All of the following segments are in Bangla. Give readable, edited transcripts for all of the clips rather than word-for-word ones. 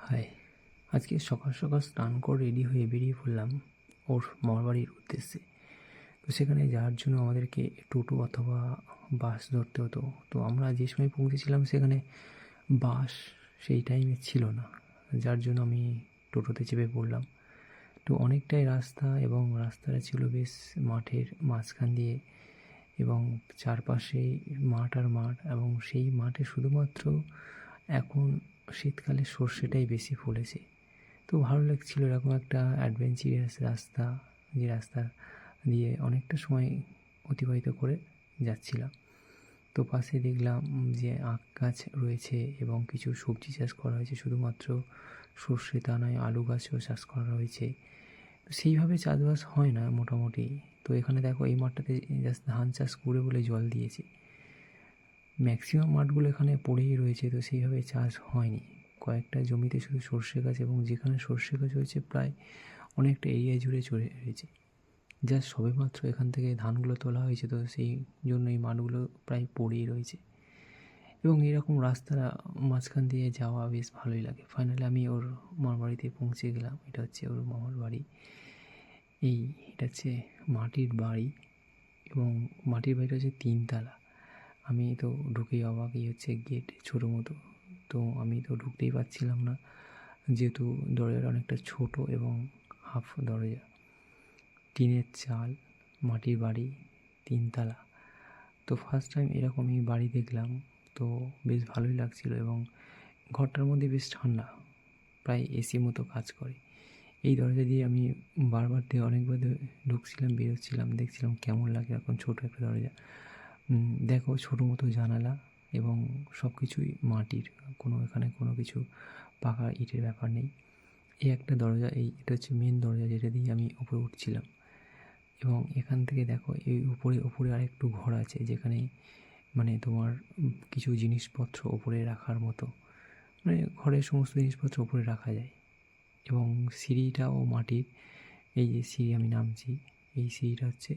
হাই, আজকে সকাল সকাল স্নান করে রেডি হয়ে বেরিয়ে পড়লাম ওর মামাবাড়ির উদ্দেশ্যে। তো সেখানে যাওয়ার জন্য আমাদেরকে টোটো অথবা বাস ধরতে হতো। তো আমরা যে সময় পৌঁছেছিলাম সেখানে বাস সেই টাইমে ছিল না, যার জন্য আমি টোটোতে চেপে পড়লাম। তো অনেকটাই রাস্তা এবং রাস্তাটা ছিল বেশ মাঠের মাঝখান দিয়ে এবং চারপাশে মাঠ আর মাঠ, এবং সেই মাঠে শুধুমাত্র এখন শীতকালে সর্ষেটাই বেশি ফলেছে। তো ভালো লাগছিল এরকম একটা অ্যাডভেঞ্চারাস রাস্তা, যে রাস্তা দিয়ে অনেকটা সময় অতিবাহিত করে যাচ্ছিলাম। তো পাশে দেখলাম যে আখ গাছ রয়েছে এবং কিছু সবজি চাষ করা হয়েছে, শুধুমাত্র সর্ষে তা নয়, আলু গাছও চাষ করা হয়েছে। তো সেইভাবে চাষবাস হয় না মোটামুটি। তো এখানে দেখো এই মাঠটাতে জাস্ট ধান চাষ করে বলে জল দিয়েছে, ম্যাক্সিমাম মাঠগুলো এখানে পড়েই রয়েছে, তো সেইভাবে চাষ হয়নি। কয়েকটা জমিতে শুধু সর্ষে গাছ, এবং যেখানে সর্ষে গাছ হয়েছে প্রায় অনেকটা এরিয়া জুড়ে চড়ে রয়েছে। জাস্ট সবেমাত্র এখান থেকে ধানগুলো তোলা হয়েছে, তো সেই জন্য এই মাঠগুলো প্রায় পড়েই রয়েছে। এবং এরকম রাস্তা মাঝখান দিয়ে যাওয়া বেশ ভালোই লাগে। ফাইনালি আমি ওর মামার বাড়িতে পৌঁছে গেলাম। এটা হচ্ছে ওর মামার বাড়ি। এটা হচ্ছে মাটির বাড়ি, এবং মাটির বাড়িটা হচ্ছে 3 তলা। আমি তো ঢুকেই অবাক, হচ্ছে গেট ছোটো মতো, তো আমি তো ঢুকতেই পারছিলাম না, যেহেতু দরজাটা অনেকটা ছোট এবং হাফ দরজা, টিনের চাল, মাটির বাড়ি, 3 তলা। তো ফার্স্ট টাইম এরকমই বাড়ি দেখলাম, তো বেশ ভালোই লাগছিল। এবং ঘরটার মধ্যে বেশ ঠান্ডা, প্রায় এসি মতো কাজ করে। এই দরজা দিয়ে আমি বারবার অনেকবার ঢুকছিলাম, বেরোচ্ছিলাম, দেখছিলাম কেমন লাগে এখন ছোটো একটা দরজা। দেখো ছোটো মতো জানালা, এবং সব কিছুই মাটির, এখানে কোনো কিছু পাকা ইটের ব্যাপার নেই। এই একটা দরজা, এটা হচ্ছে মেন দরজা, যেটা দিয়ে আমি উপরে উঠছিলাম। এবং এখান থেকে দেখো এই উপরে আরেকটু ঘর আছে, যেখানে মানে তোমার কিছু জিনিসপত্র ওপরে রাখার মতো, মানে ঘরের সমস্ত জিনিসপত্র ওপরে রাখা যায়। এবং সিঁড়িটাও মাটির। এই যে সিঁড়ি আমি নামছি, এই সিঁড়িটা হচ্ছে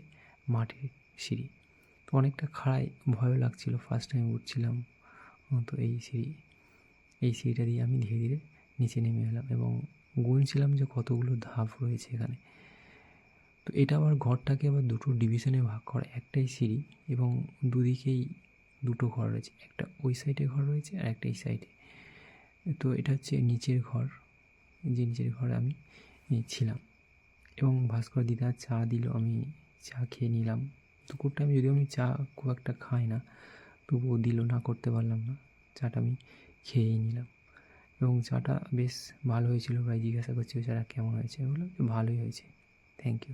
মাটির সিঁড়ি। তো অনেকটা খাড়াই, ভয়ও লাগছিল ফার্স্ট টাইম উঠছিলাম। তো এই সিঁড়িটা দিয়ে আমি ধীরে ধীরে নিচে নেমে এলাম, এবং গুনছিলাম যে কতগুলো ধাপ রয়েছে এখানে। তো এটা আবার ঘরটাকে আবার দুটো ডিভিশনে ভাগ করা, একটাই সিঁড়ি এবং দুদিকেই দুটো ঘর রয়েছে, একটা ওই সাইডে ঘর রয়েছে আর একটা এই সাইডে। তো এটা হচ্ছে নিচের ঘর, যে নিচের ঘরে আমি ছিলাম। এবং ভাস্কর দিদা চা দিল, আমি চা খেয়ে নিলাম। দুপুরটা যদিও আমি চা খুব একটা খাই না, তবুও দিল, না করতে পারলাম না, চাটা আমি খেয়েই নিলাম। এবং চাটা বেশ ভালো হয়েছিল। ভাই জিজ্ঞাসা করছিল চাটা কেমন হয়েছে, বললাম ভালোই হয়েছে, থ্যাংক ইউ।